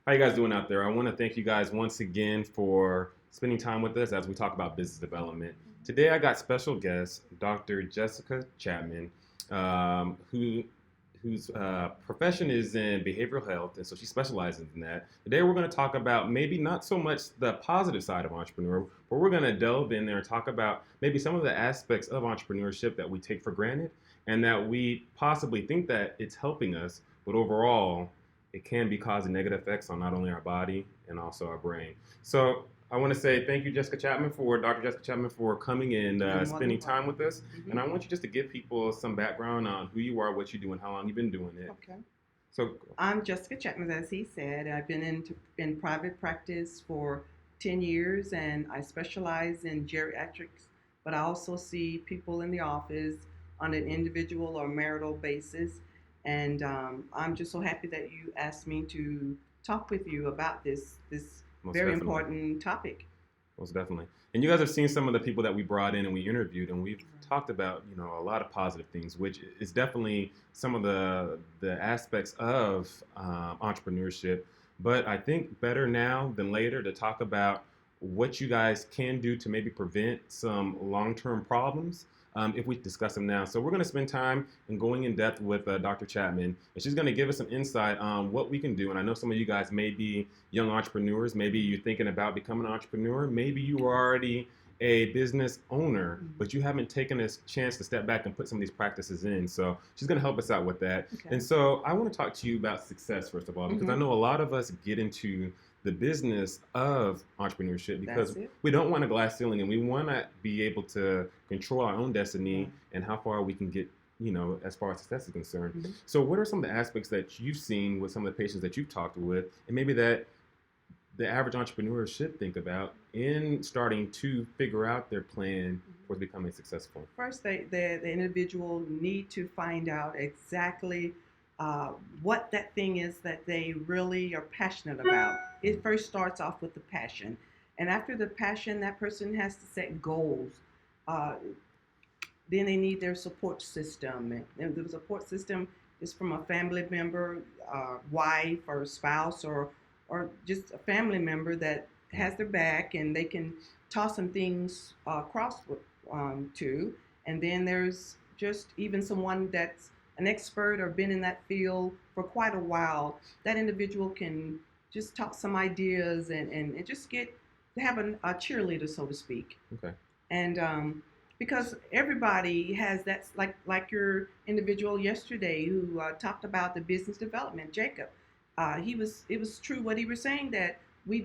How you guys doing out there? I want to thank you guys once again for spending time with us as we talk about business development. Today I got special guest, Dr. Jessica Chapman, who whose profession is in behavioral health, and so she specializes in that. Today we're going to talk about maybe not so much the positive side of entrepreneur, but we're going to delve in there and talk about maybe some of the aspects of entrepreneurship that we take for granted and that we possibly think that it's helping us, but overall it can be causing negative effects on not only our body and also our brain. So I want to say thank you, Dr. Jessica Chapman, for coming and spending time with us. And I want you just to give people some background on who you are, what you do, and how long you've been doing it. Okay. So I'm Jessica Chapman, as he said. I've been in private practice for 10 years, and I specialize in geriatrics, but I also see people in the office on an individual or marital basis. And I'm just so happy that you asked me to talk with you about this most very definitely, important topic. most definitely. And you guys have seen some of the people that we brought in and we interviewed, and we've talked about a lot of positive things, which is definitely some of the aspects of entrepreneurship. But I think better now than later to talk about what you guys can do to maybe prevent some long-term problems if we discuss them now. So we're going to spend time and going in depth with Dr. Chapman, and she's going to give us some insight on what we can do. And I know some of you guys may be young entrepreneurs. Maybe you're thinking about becoming an entrepreneur. Maybe you are already a business owner, but you haven't taken a chance to step back and put some of these practices in. So she's going to help us out with that. Okay. And so I want to talk to you about success, first of all, because I know a lot of us get into the business of entrepreneurship because we don't want a glass ceiling and we want to be able to control our own destiny and how far we can get, as far as success is concerned. So what are some of the aspects that you've seen with some of the patients that you've talked with, and maybe that the average entrepreneur should think about in starting to figure out their plan for becoming successful? First, the individual need to find out exactly what that thing is that they really are passionate about. It first starts off with the passion. And after the passion, that person has to set goals. Then they need their support system. And the support system is from a family member, wife or spouse, or just a family member that has their back and they can toss some things across to. And then there's just even someone that's an expert or been in that field for quite a while. That individual can just talk some ideas and just have a cheerleader, so to speak. Okay. And because everybody has that, like your individual yesterday who talked about the business development, Jacob. It was true what he was saying, that we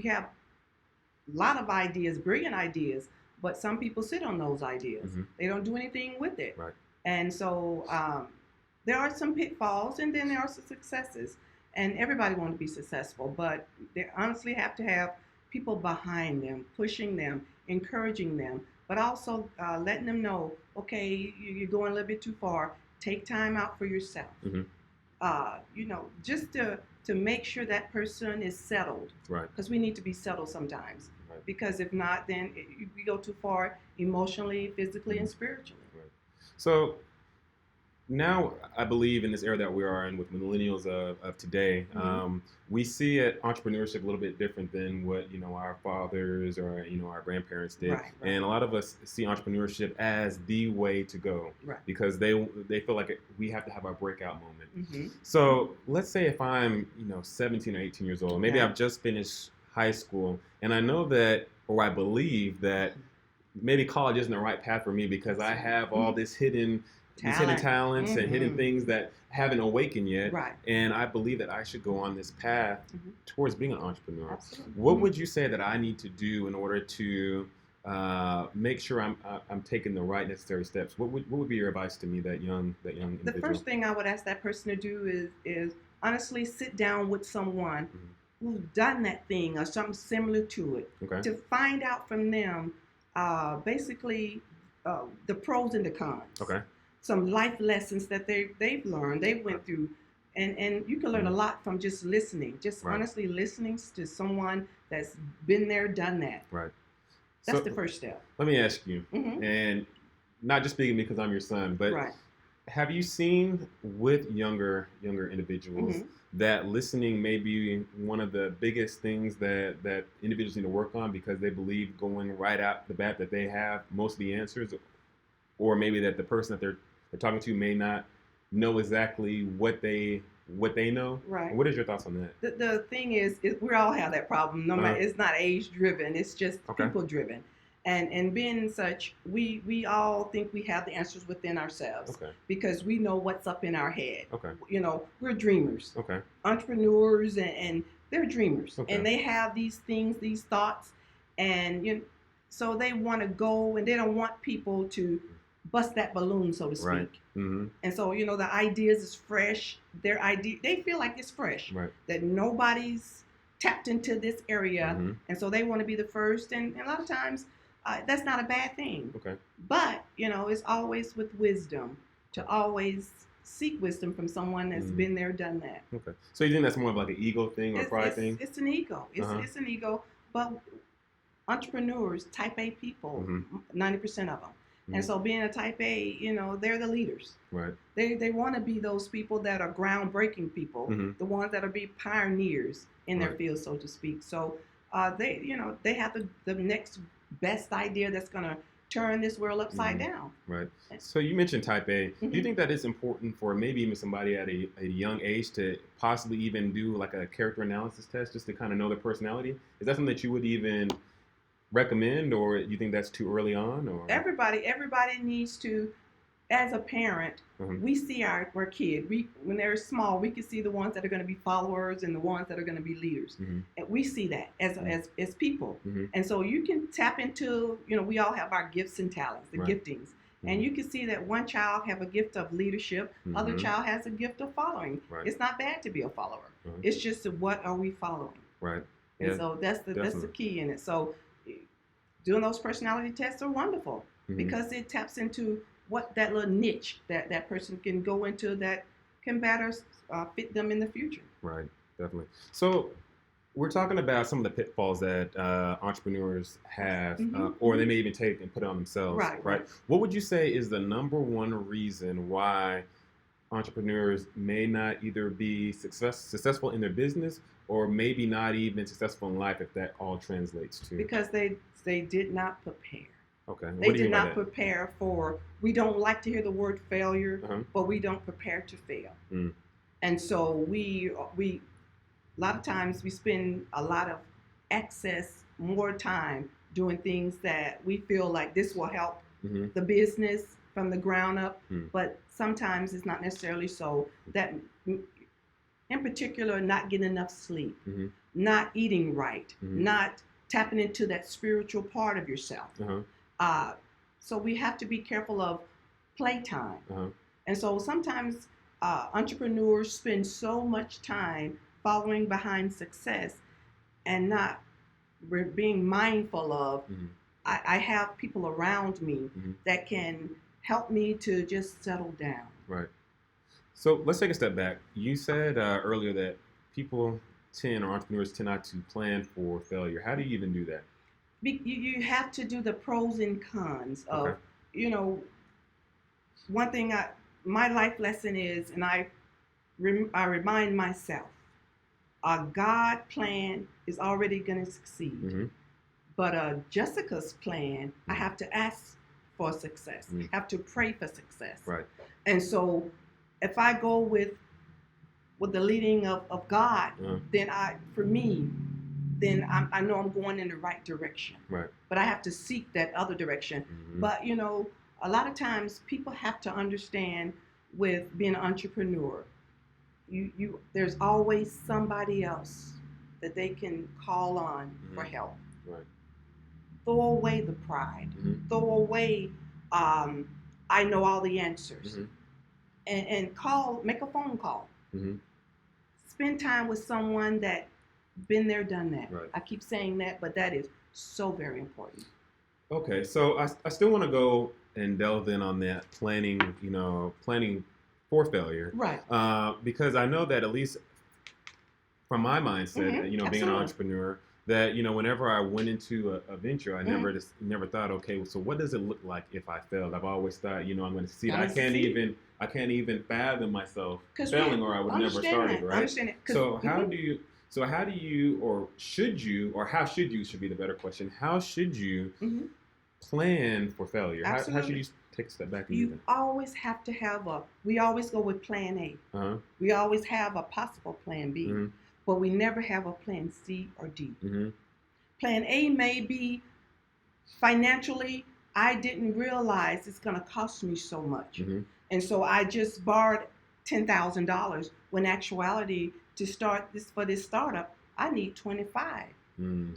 have a lot of ideas, brilliant ideas, but some people sit on those ideas. They don't do anything with it. Right. And so there are some pitfalls, and then there are some successes. And everybody wants to be successful, but they honestly have to have people behind them, pushing them, encouraging them, but also letting them know, okay, you're going a little bit too far. Take time out for yourself. Just to make sure that person is settled. Right. Because we need to be settled sometimes. Right. Because if not, then we go too far emotionally, physically, and spiritually. Right. So now I believe in this era that we are in with millennials of today, we see entrepreneurship a little bit different than what our fathers or our grandparents did. Right. And a lot of us see entrepreneurship as the way to go, because they feel like we have to have our breakout moment. So let's say if I'm 17 or 18 years old, maybe I've just finished high school, and I know that, or I believe that maybe college isn't the right path for me because I have all this hidden talents and hidden things that haven't awakened yet. Right. And I believe that I should go on this path towards being an entrepreneur. Absolutely. What would you say that I need to do in order to make sure I'm taking the right necessary steps? What would be your advice to me, that young individual? The first thing I would ask that person to do is honestly sit down with someone who's done that thing or something similar to it, to find out from them basically the pros and the cons. Okay. Some life lessons that they've learned, they went through, and you can learn a lot from just listening, honestly listening to someone that's been there, done that. Right. That's the first step. Let me ask you, and not just speaking because I'm your son, but have you seen with younger individuals that listening may be one of the biggest things that individuals need to work on because they believe going right out the bat that they have most of the answers, or maybe that the person that they're talking to may not know exactly what they know. Right. What is your thoughts on that? The thing is we all have that problem. No matter, it's not age driven. It's just people driven. And being such, we all think we have the answers within ourselves because we know what's up in our head. You know, we're dreamers. Entrepreneurs and they're dreamers. And they have these things, these thoughts, and so they want to go and they don't want people to bust that balloon, so to speak. Right. Mm-hmm. And so, the ideas is fresh. Their idea, they feel like it's fresh. Right. That nobody's tapped into this area. Mm-hmm. And so they want to be the first. And a lot of times, that's not a bad thing. But, it's always with wisdom to always seek wisdom from someone that's been there, done that. So you think that's more of like an ego thing or pride thing? It's an ego. It's an ego. But entrepreneurs, type A people, 90% of them. And so being a type A, they're the leaders. Right. They want to be those people that are groundbreaking people, the ones that are be pioneers in their field, so to speak. So they have the next best idea that's going to turn this world upside down. Right. So you mentioned type A. Do you think that it's important for maybe even somebody at a young age to possibly even do like a character analysis test just to kind of know their personality? Is that something that you would even recommend, or you think that's too early on? Or everybody needs to, as a parent, we see our kid. When they're small, we can see the ones that are going to be followers and the ones that are going to be leaders, and we see that as people. And so you can tap into, we all have our gifts and talents, the giftings, and you can see that one child have a gift of leadership, other child has a gift of following. It's not bad to be a follower. It's just what are we following? Right. And so that's the key in it. So doing those personality tests are wonderful because it taps into what that little niche that person can go into that can better fit them in the future. Right, definitely. So we're talking about some of the pitfalls that entrepreneurs have, or they may even take and put on themselves. Right. What would you say is the number one reason why entrepreneurs may not either be successful in their business or maybe not even successful in life, if that all translates to? Because they did not prepare. Okay. They did not prepare for, we don't like to hear the word failure, but we don't prepare to fail. And so we a lot of times we spend a lot of more time doing things that we feel like this will help the business from the ground up, but sometimes it's not necessarily so. That in particular, not getting enough sleep, not eating right, not tapping into that spiritual part of yourself. So we have to be careful of playtime. And so sometimes entrepreneurs spend so much time following behind success and not being mindful of, I have people around me that can help me to just settle down. Right. So let's take a step back. You said earlier that entrepreneurs tend not to plan for failure. How do you even do that? You have to do the pros and cons of, one thing my life lesson is, and I remind myself, God plan is already going to succeed. But Jessica's plan, I have to ask for success, have to pray for success. Right. And so if I go with the leading of God, then I know I'm going in the right direction. Right. But I have to seek that other direction. But a lot of times people have to understand with being an entrepreneur, there's always somebody else that they can call on for help. Right. Throw away the pride. Throw away I know all the answers. And make a phone call. Spend time with someone that been there, done that. Right. I keep saying that, but that is so very important. Okay, so I still want to go and delve in on that planning for failure. Right. Because I know that at least from my mindset, being an entrepreneur, that whenever I went into a venture, I never thought, okay, so what does it look like if I failed? I've always thought, I'm going to succeed. I can't even fathom myself failing, or I would never started, right? Understand it. So how do you, or should you, or how should you, should be the better question. How should you plan for failure? How should you take a step back and do that? You always have to have we always go with plan A. We always have a possible plan B, but we never have a plan C or D. Plan A may be financially, I didn't realize it's going to cost me so much. And so I just borrowed $10,000 when actuality to start this startup, I need 25.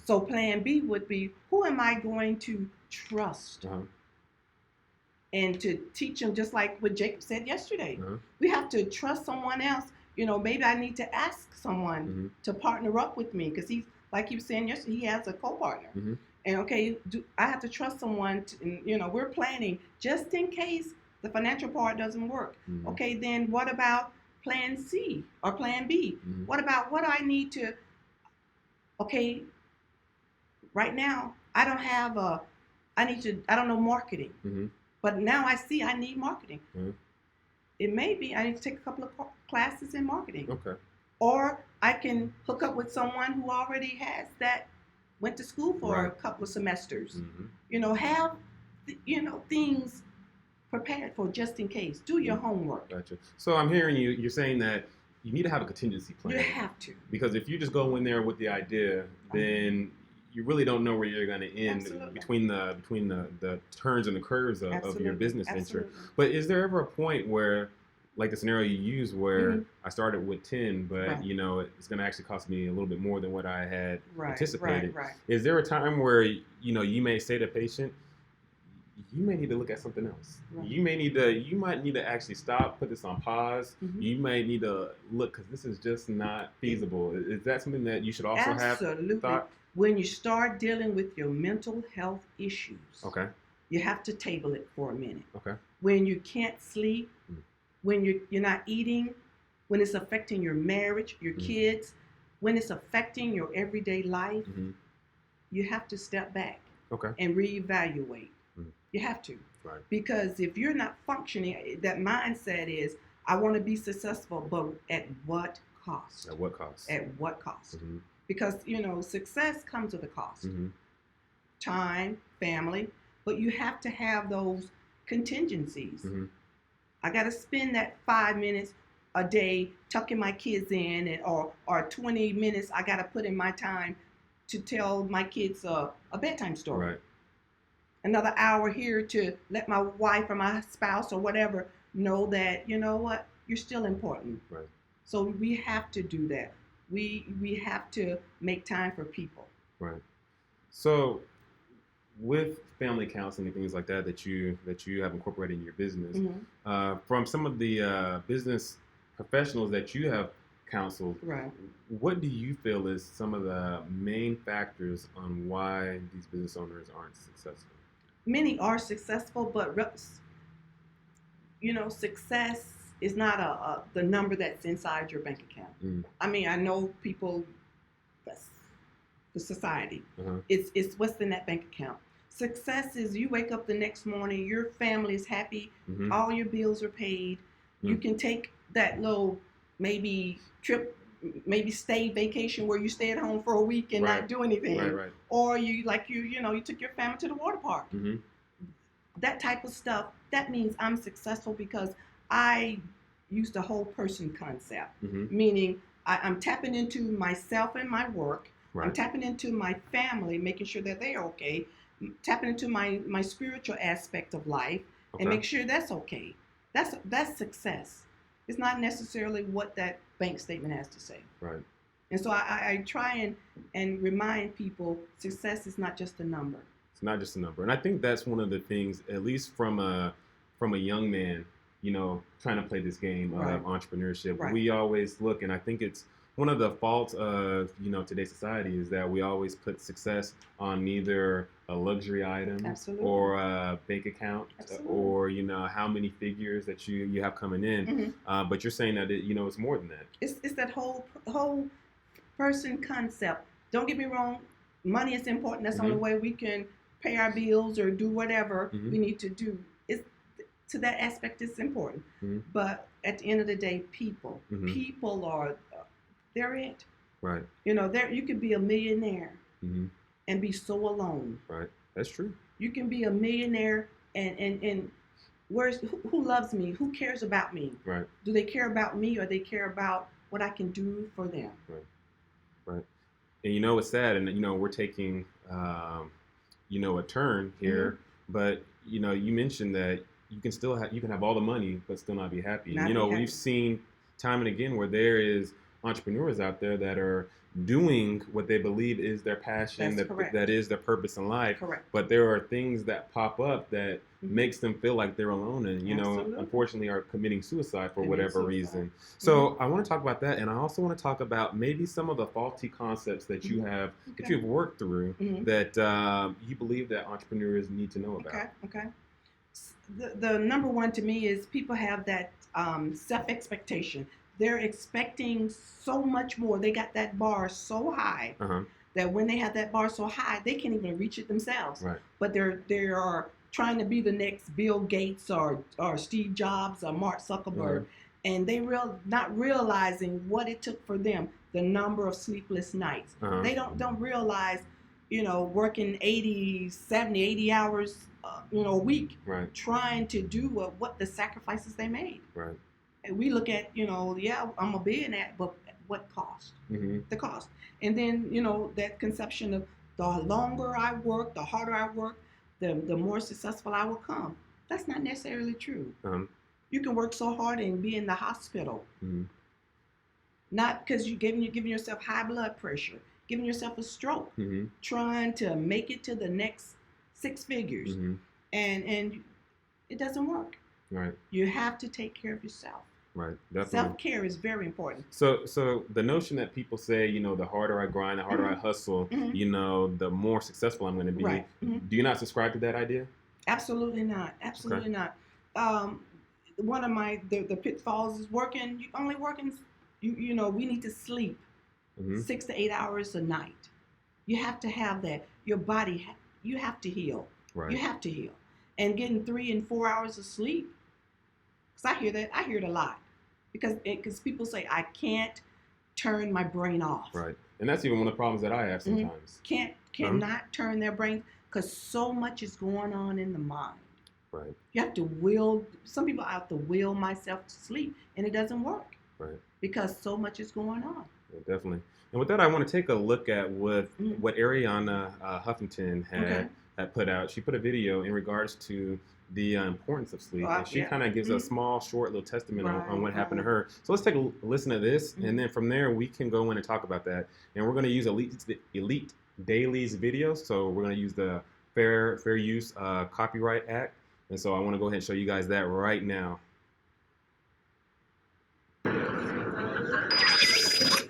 So plan B would be, who am I going to trust? And to teach them, just like what Jacob said yesterday. We have to trust someone else. Maybe I need to ask someone to partner up with me, because he's, like you were saying yesterday, he has a co-partner. And okay, I have to trust someone, we're planning just in case the financial part doesn't work. Okay, then what about plan C or plan B? What about what I need to, okay, right now, I don't know marketing. But now I see I need marketing. It may be I need to take a couple of classes in marketing. Okay. Or I can hook up with someone who already has that, went to school for a couple of semesters. Have things prepared for just in case. Do your homework. Gotcha. So I'm hearing you're saying that you need to have a contingency plan. You have to. Because if you just go in there with the idea, then you really don't know where you're going to end between the turns and the curves of your business venture. But is there ever a point where, like the scenario you use, where I started with 10, but it's going to actually cost me a little bit more than what I had anticipated? Is there a time where you may say to a patient, you may need to look at something else. You might need to actually stop, put this on pause. You might need to look, because this is just not feasible. Is that something that you should also have thought? When you start dealing with your mental health issues, you have to table it for a minute. When you can't sleep, when you're not eating, when it's affecting your marriage, your kids, when it's affecting your everyday life, you have to step back and reevaluate. You have to. Because if you're not functioning, that mindset is, I want to be successful, but at what cost? At what cost? At what cost? Because, success comes with a cost. Time, family, but you have to have those contingencies. I got to spend that 5 minutes a day tucking my kids in, or 20 minutes I got to put in my time to tell my kids a bedtime story. Another hour here to let my wife or my spouse or whatever know that, you're still important. So we have to do that. We have to make time for people. So with family counseling and things like that you have incorporated in your business, from some of the business professionals that you have counseled, what do you feel is some of the main factors on why these business owners aren't successful? Many are successful, but success is not the number that's inside your bank account. I mean, I know people, the society, it's what's in that bank account. Success is you wake up the next morning, your family is happy, all your bills are paid. You can take that little maybe trip, maybe stay vacation where you stay at home for a week and not do anything. Or you took your family to the water park. That type of stuff, that means I'm successful because I use the whole person concept. Meaning I'm tapping into myself and my work. I'm tapping into my family, making sure that they're okay. Tapping into my spiritual aspect of life and make sure that's okay. That's success. It's not necessarily what that bank statement has to say. And so I try and remind people, success is not just a number. It's not just a number. And I think that's one of the things, at least from a young man, trying to play this game of entrepreneurship. We always look, and I think it's one of the faults of, today's society is that we always put success on either a luxury item or a bank account or, how many figures that you have coming in. But you're saying that, it's more than that. It's that whole person concept. Don't get me wrong. money is important. That's the Mhm. only way we can pay our bills or do whatever Mhm. we need to do. It's, to that aspect, it's important. Mhm. But at the end of the day, people Mhm. are, they're it. Right. You know, there you could be a millionaire Mhm. and be so alone. Right. That's true. You can be a millionaire and where's who loves me? Who cares about me? Right. Do they care about me or they care about what I can do for them? Right. Right. And you know, it's sad, and you know, we're taking, a turn here. But you know, you mentioned that you can have all the money, but still not be happy. And Not you be know, happy. we've seen time and again where there is entrepreneurs out there that are doing what they believe is their passion, That's correct. that is their purpose in life. Correct. But there are things that pop up that Mhm. makes them feel like they're alone, and you know, Absolutely. unfortunately, are committing suicide for Committing whatever suicide. reason. So I want to talk about that, and I also want to talk about maybe some of the faulty concepts that you Mhm. have that Okay. you've worked through Mhm. that you believe that entrepreneurs need to know about. Okay. The number one to me is people have that self expectation. They're expecting so much more. They got that bar so high Uh-huh. that when they have that bar so high, they can't even reach it themselves. Right. But they are trying to be the next Bill Gates or Steve Jobs or Mark Zuckerberg, and they not realizing what it took for them, the number of sleepless nights. Uh-huh. They don't realize, working 80, 70, 80 hours, a week, Right. trying to do what the sacrifices they made. Right. And we look at, yeah, I'm a billionaire, but at what cost? Mm-hmm. The cost. And then, that conception of the longer I work, the harder I work, the more successful I will come. That's not necessarily true. You can work so hard and be in the hospital, not because you're giving yourself high blood pressure, giving yourself a stroke, trying to make it to the next six figures, and it doesn't work. Right. You have to take care of yourself. Right. Definitely. Self-care is very important. So the notion that people say, the harder I grind, the harder I hustle, the more successful I'm going to be. Right. Do you not subscribe to that idea? Absolutely not. Absolutely not. One of the pitfalls is working. You only working. We need to sleep 6 to 8 hours a night. You have to have that. Your body, you have to heal. Right. You have to heal. And getting 3 and 4 hours of sleep. Because I hear that. I hear it a lot. Because people say, I can't turn my brain off. Right. And that's even one of the problems that I have sometimes. Cannot turn their brain, because so much is going on in the mind. Right. You have to will. Some people I have to will myself to sleep, and it doesn't work. Right. Because so much is going on. Yeah, definitely. And with that, I want to take a look at what Ariana Huffington had put out. She put a video in regards to the importance of sleep, and she kind of gives a small, short little testament on what happened to her. So let's take a listen to this, and then from there we can go in and talk about that. And we're going to use Elite Daily's video, so we're going to use the Fair Use Copyright Act, and so I want to go ahead and show you guys that right now.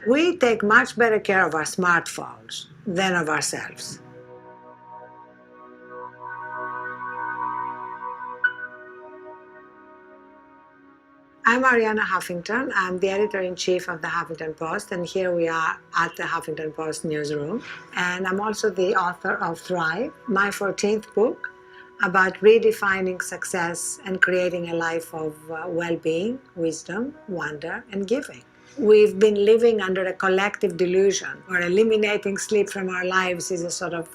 We take much better care of our smartphones than of ourselves. I'm Ariana Huffington. I'm the editor-in-chief of the Huffington Post, and here we are at the Huffington Post newsroom. And I'm also the author of Thrive, my 14th book about redefining success and creating a life of well-being, wisdom, wonder, and giving. We've been living under a collective delusion where eliminating sleep from our lives is a sort of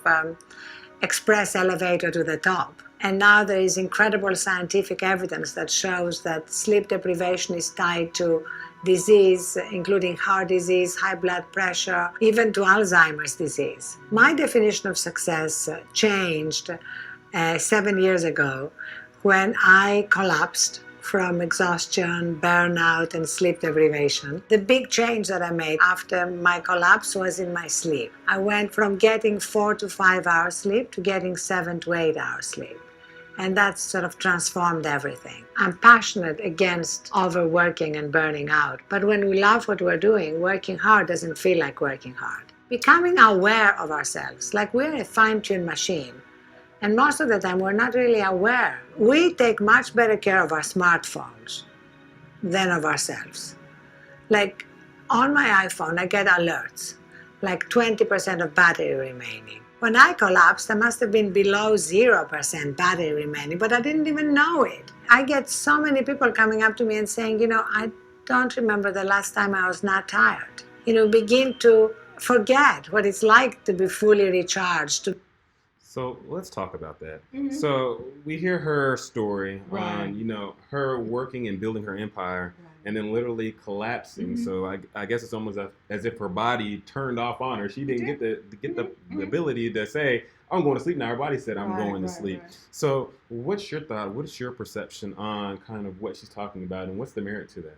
express elevator to the top. And now there is incredible scientific evidence that shows that sleep deprivation is tied to disease, including heart disease, high blood pressure, even to Alzheimer's disease. My definition of success changed 7 years ago when I collapsed from exhaustion, burnout, and sleep deprivation. The big change that I made after my collapse was in my sleep. I went from getting 4 to 5 hours sleep to getting 7 to 8 hours sleep. And that sort of transformed everything. I'm passionate against overworking and burning out. But when we love what we're doing, working hard doesn't feel like working hard. Becoming aware of ourselves, like we're a fine-tuned machine. And most of the time, we're not really aware. We take much better care of our smartphones than of ourselves. Like on my iPhone, I get alerts. like 20% of battery remaining. When I collapsed, I must have been below 0% battery remaining, but I didn't even know it. I get so many people coming up to me and saying, I don't remember the last time I was not tired. Begin to forget what it's like to be fully recharged. So let's talk about that. Mhm. So we hear her story Right. on, her working and building her empire, Right. and then literally collapsing. Mhm. So I guess it's almost as if her body turned off on her. She didn't get the ability to say, "I'm going to sleep now." Her body said, "I'm going to sleep." Right. So what's your thought? What's your perception on kind of what she's talking about, and what's the merit to that?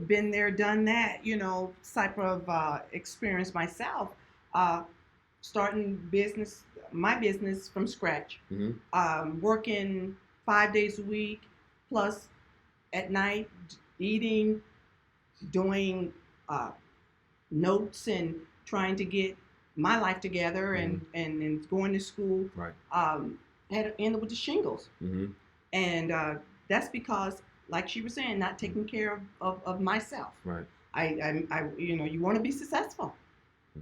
Been there, done that, type of experience myself. Starting my business from scratch, working 5 days a week, plus at night eating, doing notes and trying to get my life together and going to school. Right. Had to end up with the shingles. And that's because, like she was saying, not taking care of myself. Right. I you want to be successful.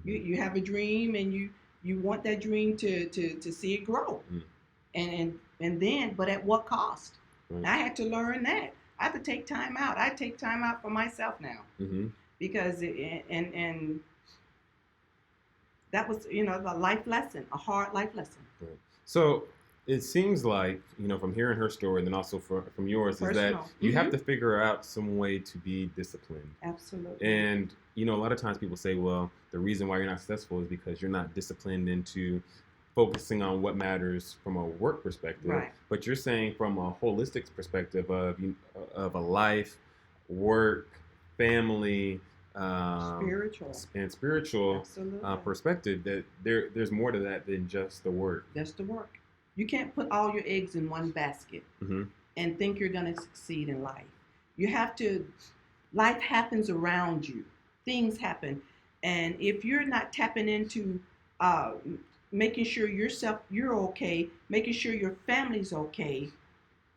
You have a dream and you want that dream to see it grow. And then, but at what cost? Right. I had to learn that. I have to take time out. I take time out for myself now. Because and that was a life lesson, a hard life lesson. Right. So it seems like, from hearing her story and then also from yours, Personal. is that you have to figure out some way to be disciplined. Absolutely. And, a lot of times people say, well, the reason why you're not successful is because you're not disciplined into focusing on what matters from a work perspective. Right. But you're saying from a holistic perspective of a life, work, family, spiritual perspective, that there's more to that than just the work. That's the work. You can't put all your eggs in one basket and think you're going to succeed in life. You have to. Life happens around you. Things happen, and if you're not tapping into making sure you're okay, making sure your family's okay,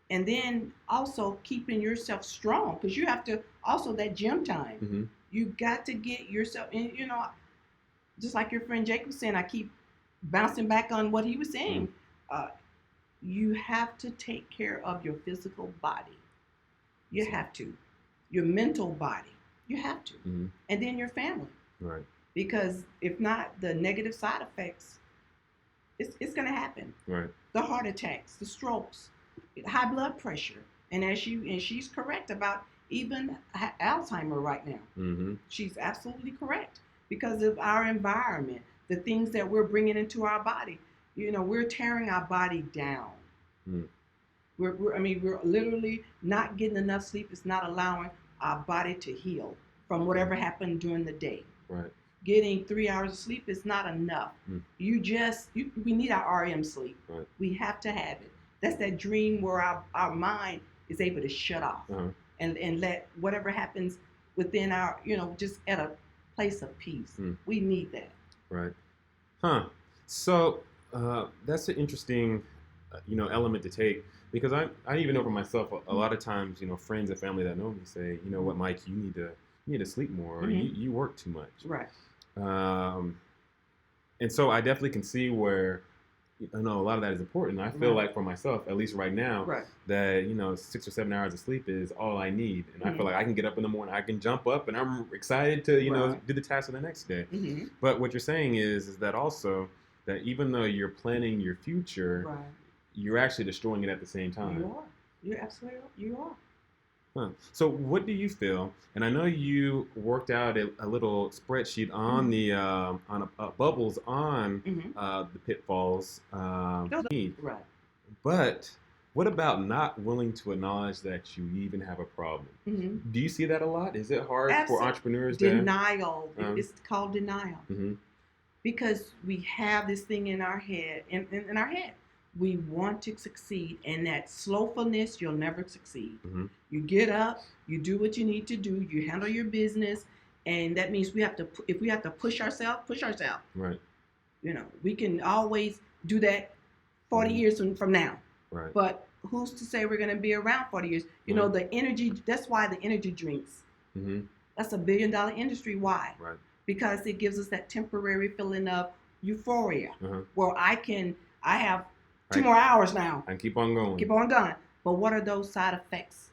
and then also keeping yourself strong, because you have to also that gym time. You got to get yourself in. Just like your friend Jake was saying, I keep bouncing back on what he was saying. You have to take care of your physical body. You have to. Your mental body. You have to. And then your family. Right. Because if not, the negative side effects, it's going to happen. Right. The heart attacks, the strokes, high blood pressure. And she's correct about even Alzheimer right now. She's absolutely correct because of our environment, the things that we're bringing into our body. We're tearing our body down. We're literally not getting enough sleep. It's not allowing our body to heal from whatever happened during the day. Right. Getting 3 hours of sleep is not enough. We need our REM sleep. Right. We have to have it. That's that dream where our mind is able to shut off and let whatever happens within our, just at a place of peace. We need that. Right. Huh. So that's an interesting, element to take, because I even know for myself, a lot of times, friends and family that know me say, you know what, Mike, you need to sleep more, or you work too much. Right. And so I definitely can see where, a lot of that is important. I feel like for myself, at least right now, that, 6 or 7 hours of sleep is all I need. And I feel like I can get up in the morning, I can jump up, and I'm excited to, do the task of the next day. But what you're saying is that also that even though you're planning your future, you're actually destroying it at the same time. You are. You're absolutely right. You are. Huh. So what do you feel? And I know you worked out a little spreadsheet on the bubbles on the pitfalls. Right. But what about not willing to acknowledge that you even have a problem? Do you see that a lot? Is it hard for entrepreneurs? Denial. It's called denial. Because we have this thing in our head, in our head. We want to succeed, and that slowfulness, you'll never succeed. You get up, you do what you need to do, you handle your business, and that means if we have to push ourselves. Right. We can always do that 40 years from now. Right. But who's to say we're going to be around 40 years? The energy, that's why the energy drinks. That's $1 billion industry. Why? Right. because it gives us that temporary feeling of euphoria, Uh-huh. where I have 2 Right. more hours now, And keep on going. keep on going. But what are those side effects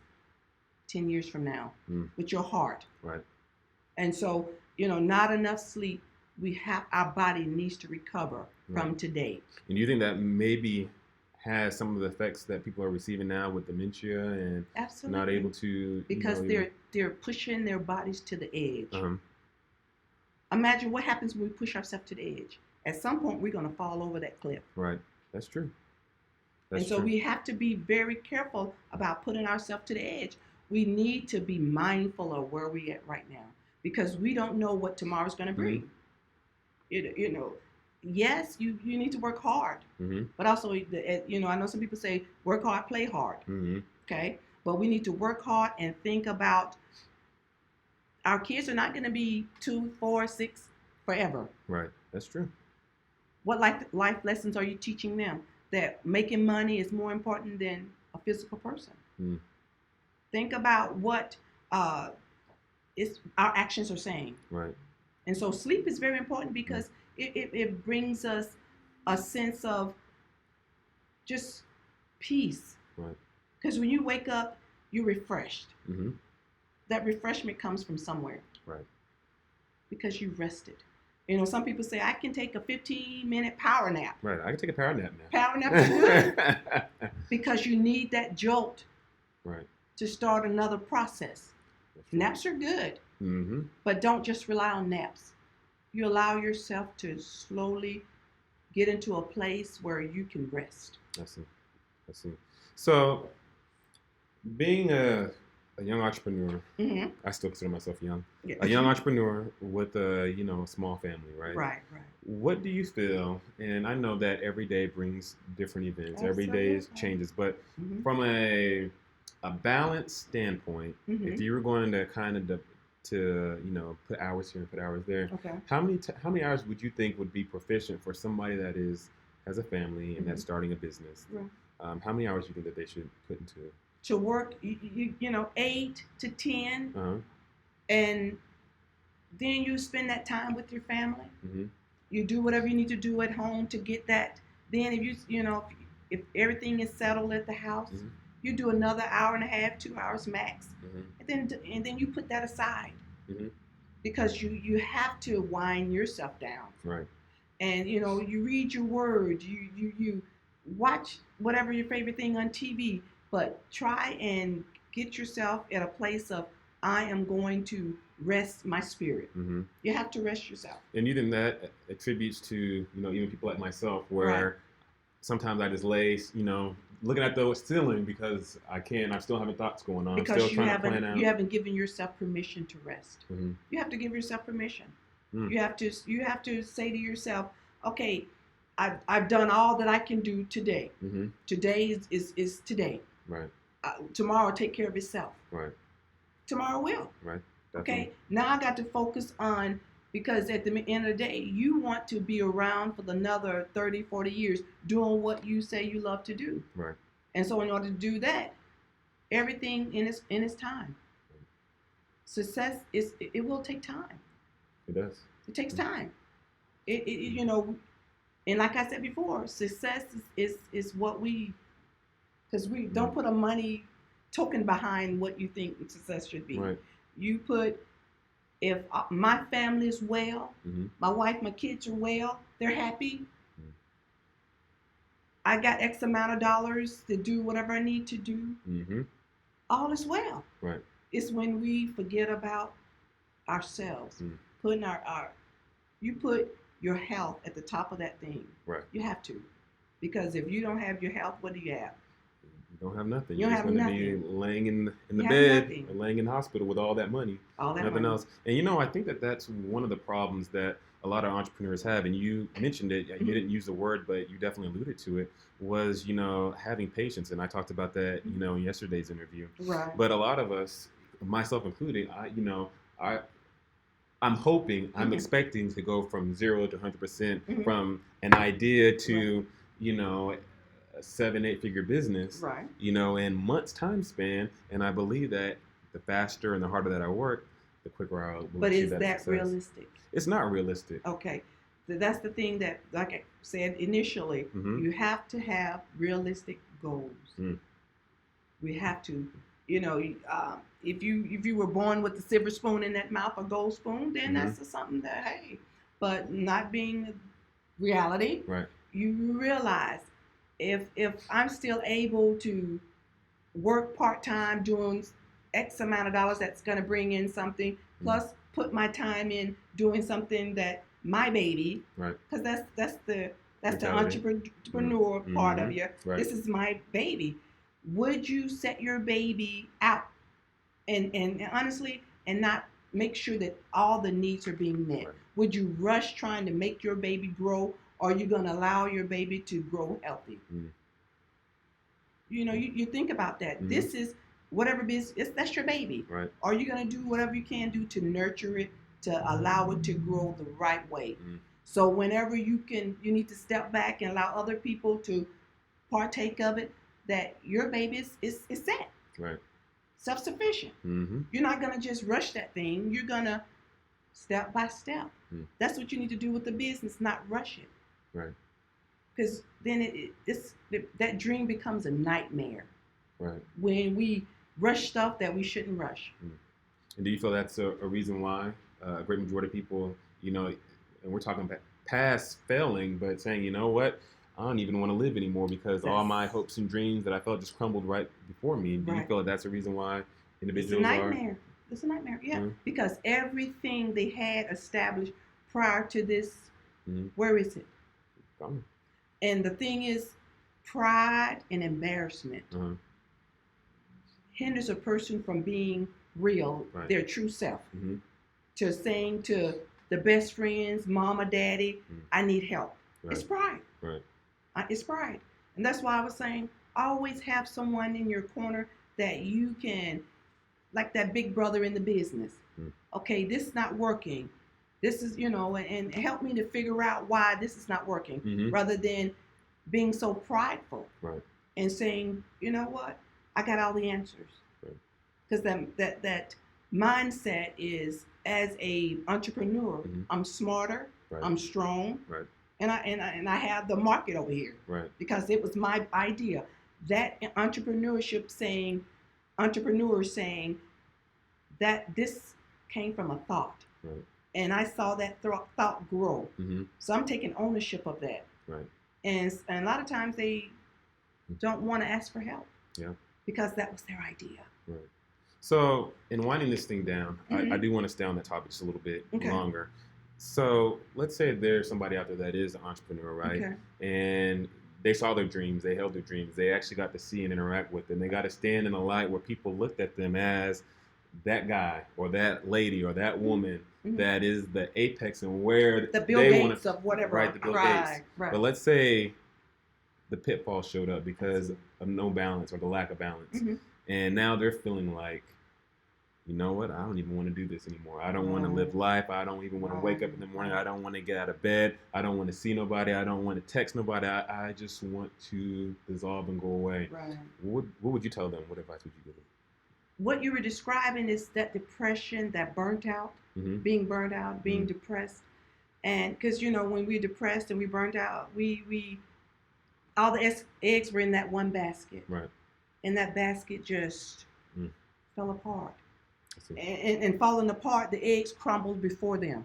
10 years from now with your heart? Right. And so, not enough sleep. Our body needs to recover from today. And do you think that maybe has some of the effects that people are receiving now with dementia and Absolutely. not able to, because they're pushing their bodies to the edge. Uh-huh. Imagine what happens when we push ourselves to the edge. At some point, we're going to fall over that cliff. Right. That's true. And so we have to be very careful about putting ourselves to the edge. We need to be mindful of where we're at right now, because we don't know what tomorrow's going to bring. Yes, you need to work hard, but also, I know some people say work hard, play hard. Okay, but we need to work hard and think about our kids are not going to be 2, 4, 6 forever. Right, that's true. What life lessons are you teaching them? That making money is more important than a physical person. Think about what our actions are saying. Right. And so sleep is very important because it brings us a sense of just peace. Right. Because when you wake up, you're refreshed. Mm-hmm. That refreshment comes from somewhere. Right. Because you rested. Some people say, I can take a 15-minute power nap. Right, I can take a power nap now. Power nap is good. Because you need that jolt. Right. To start another process. Naps are good. Mm-hmm. But don't just rely on naps. You allow yourself to slowly get into a place where you can rest. I see. So, being a young entrepreneur, I still consider myself young. Yeah. A young entrepreneur with a small family, right? Right. What do you feel? And I know that every day brings different events. Absolutely. Every day changes, but from a balanced standpoint, if you were going to kind of put hours here and put hours there, okay. How many hours would you think would be proficient for somebody that has a family and that's starting a business? Right. How many hours do you think that they should put into it? To work, 8 to 10, and then you spend that time with your family. You do whatever you need to do at home to get that. Then if everything is settled at the house, you do another hour and a half, 2 hours max, and then you put that aside, because you have to wind yourself down. Right. And you read your word, you watch whatever your favorite thing on TV. But try and get yourself at a place of, I am going to rest my spirit. You have to rest yourself. And you think that attributes to, even people like myself, where sometimes I just lay, looking at the ceiling because I'm still having thoughts going on. Because I'm still trying to plan out. You haven't given yourself permission to rest. You have to give yourself permission. You have to say to yourself, okay, I've done all that I can do today. Today is today. Right. Tomorrow will take care of itself. Right. Tomorrow will. Right. Definitely. Okay. Now I got to focus on, because at the end of the day, you want to be around for another 30, 40 years doing what you say you love to do. Right. And so in order to do that, everything in its time. Success it will take time. It does. It takes time. And like I said before, success is what because we don't put a money token behind what you think success should be. Right. You put, if my family is well, my wife, my kids are well, they're happy. I got X amount of dollars to do whatever I need to do. All is well. Right. It's when we forget about ourselves, putting you put your health at the top of that thing. Right. You have to, because if you don't have your health, what do you have? You don't have nothing. You're just going to be laying in the bed or laying in the hospital with all that money. Nothing else. And I think that's one of the problems that a lot of entrepreneurs have. And you mentioned it. You didn't use the word, but you definitely alluded to it. Was having patience. And I talked about that in yesterday's interview. Right. But a lot of us, myself included, I'm hoping, I'm expecting to go from 0 to 100%, from an idea to a 7-8 figure business, right? In months time span. And I believe that the faster and the harder that I work, the quick route. But is that success. realistic? It's not realistic. Okay. So that's the thing that, like I said initially, you have to have realistic goals. We have to, if you were born with a silver spoon in that mouth, a gold spoon, then that's something that, hey, but not being reality, right? You realize if I'm still able to work part-time doing X amount of dollars that's going to bring in something, plus put my time in doing something that my baby, right? Because that's the Mentality. entrepreneur part of you. Right. This is my baby. Would you set your baby out and honestly and not make sure that all the needs are being met? Right. Would you rush trying to make your baby grow, or are you going to allow your baby to grow healthy? You think about that. This is whatever business, that's your baby. Right. Are you going to do whatever you can do to nurture it, to allow it to grow the right way? So whenever you need to step back and allow other people to partake of it, that your baby is set. Right. Self-sufficient. You're not going to just rush that thing. You're going to step by step. That's what you need to do with the business, not rush it. Right. Because then that dream becomes a nightmare. Right. When we rush stuff that we shouldn't rush. And do you feel that's a reason why a great majority of people, and we're talking about past failing, but saying, you know what, I don't even want to live anymore because all my hopes and dreams that I felt just crumbled right before me. Do you feel like that's a reason why individuals are? It's a nightmare, yeah. Because everything they had established prior to this, where is it? Gone. And the thing is, pride and embarrassment hinders a person from being real, their true self. To saying to the best friends, mama, daddy, I need help. Right. It's pride. Right. It's pride. And that's why I was saying, always have someone in your corner that you can, like that big brother in the business. Okay, this is not working. This is, and help me to figure out why this is not working, rather than being so prideful and saying, you know what, I got all the answers. Because that mindset is, as a entrepreneur, I'm smarter, I'm strong, and I have the market over here, because it was my idea. That entrepreneurs saying that this came from a thought. And I saw that thought grow. So I'm taking ownership of that. And a lot of times they don't want to ask for help. Because that was their idea. So in winding this thing down, I do want to stay on that topic just a little bit longer. So let's say there's somebody out there that is an entrepreneur, right? And they saw their dreams, they held their dreams, they actually got to see and interact with them. They got to stand in a light where people looked at them as that guy or that lady or that woman that is the apex and where the Bill Gates of whatever. Right, the Bill Gates. But let's say the pitfalls showed up because of no balance or the lack of balance. And now they're feeling like, you know what, I don't even want to do this anymore. I don't want to live life. I don't even want to wake up in the morning. I don't want to get out of bed. I don't want to see nobody. I don't want to text nobody. I just want to dissolve and go away. What would you tell them? What advice would you give them? What you were describing is that depression, that burnt out, being burnt out, being depressed. And because, when we're depressed and we burnt out, we all the eggs were in that one basket. And that basket just fell apart. And falling apart, the eggs crumbled before them.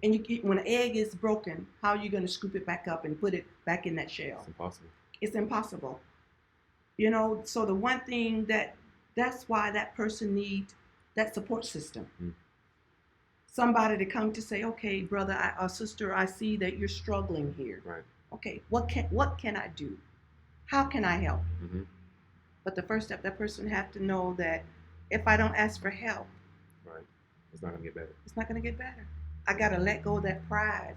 And when an egg is broken, how are you going to scoop it back up and put it back in that shell? It's impossible. It's impossible. So the one thing that's why that person needs that support system. Somebody to come to say, okay, brother or sister, I see that you're struggling here. Okay, what can I do? How can I help? But the first step, that person have to know that if I don't ask for help, it's not going to get better. It's not going to get better. I got to let go of that pride.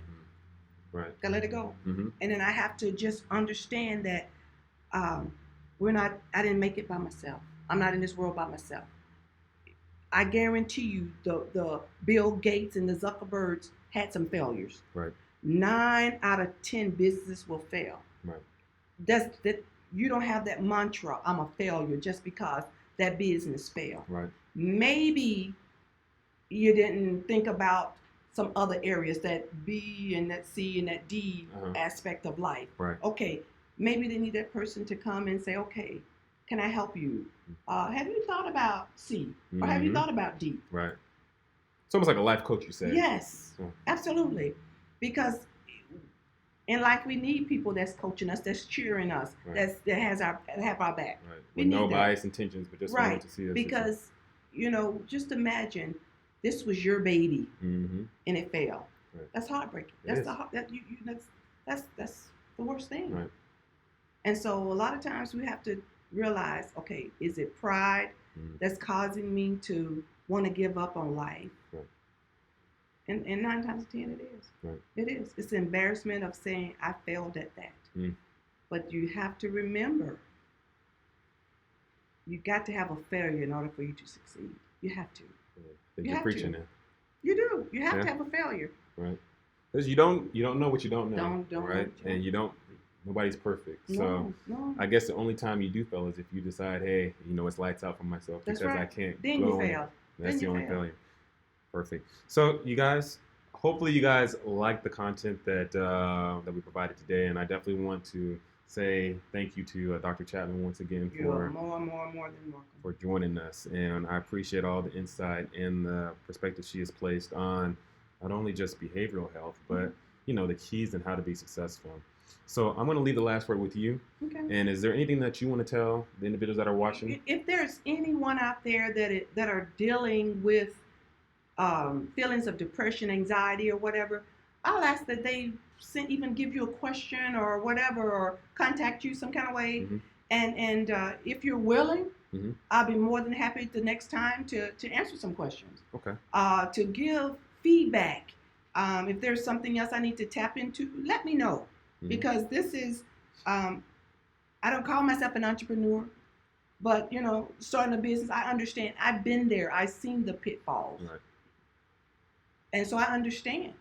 Got to let it go. And then I have to just understand that I didn't make it by myself. I'm not in this world by myself. I guarantee you the Bill Gates and the Zuckerbergs had some failures. 9 out of 10 businesses will fail. That's that. You don't have that mantra, I'm a failure, just because that business failed. Maybe you didn't think about some other areas, that B and that C and that D aspect of life. Right. Okay, maybe they need that person to come and say, okay, can I help you? Have you thought about C? Or have you thought about D? Right. It's almost like a life coach, you say. Yes, absolutely. Because in life, we need people that's coaching us, that's cheering us, that have our back. Right. With no bias intentions, but just wanting to see us. Because, just imagine this was your baby and it failed. Right. That's heartbreaking. That's the worst thing. Right. And so a lot of times we have to realize, okay, is it pride that's causing me to want to give up on life? Right. And 9 times out of 10 it is. Right. It is. It's the embarrassment of saying I failed at that. But you have to remember, you got to have a failure in order for you to succeed. You have to. You're preaching it. You do. You have to have a failure. Right. Because you don't know what you don't know. Don't right. And nobody's perfect. No. I guess the only time you do fail is if you decide, hey, it's lights out for myself. That's because right. I can't. Then you fail. That's the only failure. Perfect. So you guys, hopefully you guys like the content that we provided today, and I definitely want to say thank you to Dr. Chapman once again for more than welcome for joining us, and I appreciate all the insight and the perspective she has placed on not only just behavioral health, but the keys and how to be successful. So I'm going to leave the last word with you. Okay. And is there anything that you want to tell the individuals that are watching? If there's anyone out there that are dealing with feelings of depression, anxiety, or whatever, I'll ask that they even give you a question or whatever, or contact you some kind of way. And if you're willing, I'll be more than happy the next time to answer some questions. Okay. To give feedback. If there's something else I need to tap into, let me know. Because this is, I don't call myself an entrepreneur, but starting a business, I understand. I've been there. I've seen the pitfalls. Right. And so I understand.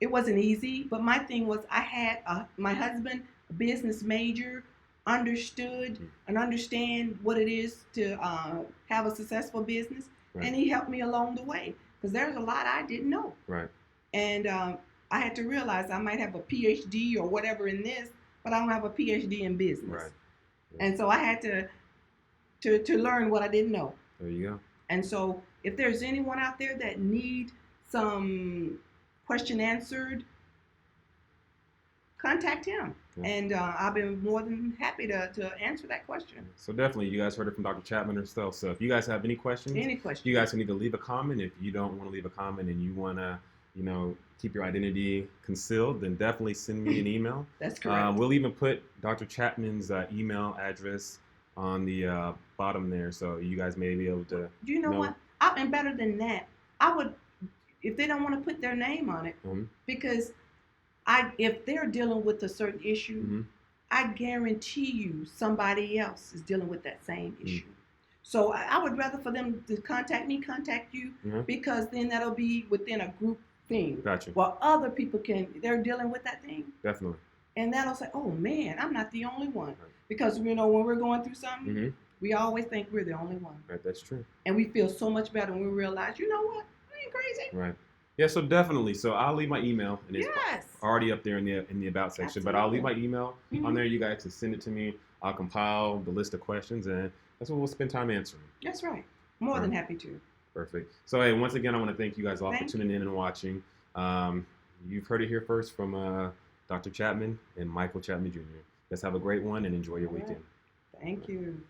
It wasn't easy, but my thing was I had my husband, a business major, understood and understand what it is to have a successful business. Right. And he helped me along the way, because there's a lot I didn't know. Right. And I had to realize I might have a PhD or whatever in this, but I don't have a PhD in business. Right. Yeah. And so I had to learn what I didn't know. There you go. And so if there's anyone out there that need some question answered, contact him. Yeah. And I'll be more than happy to answer that question. So definitely, you guys heard it from Dr. Chapman herself. So if you guys have any questions, you guys can either leave a comment. If you don't want to leave a comment and you want to, keep your identity concealed, then definitely send me an email. That's correct. We'll even put Dr. Chapman's email address on the bottom there, so you guys may be able to. Do you know what? And better than that, I would, if they don't want to put their name on it, because if they're dealing with a certain issue, I guarantee you somebody else is dealing with that same issue. So I would rather for them to contact you, because then that'll be within a group thing. Gotcha. While other people they're dealing with that thing. Definitely. And that'll say, oh man, I'm not the only one. Right. Because when we're going through something, we always think we're the only one. Right, that's true. And we feel so much better when we realize, you know what, I ain't crazy. Right. Yeah, so definitely. So I'll leave my email, and it's already up there in the about section. Absolutely. But I'll leave my email on there. You guys can send it to me. I'll compile the list of questions, and that's what we'll spend time answering. That's right. More than happy to. Perfect. So hey, once again, I want to thank you guys all for tuning in and watching. You've heard it here first from Dr. Chapman and Michael Chapman Jr. Let's have a great one and enjoy your weekend. Thank you.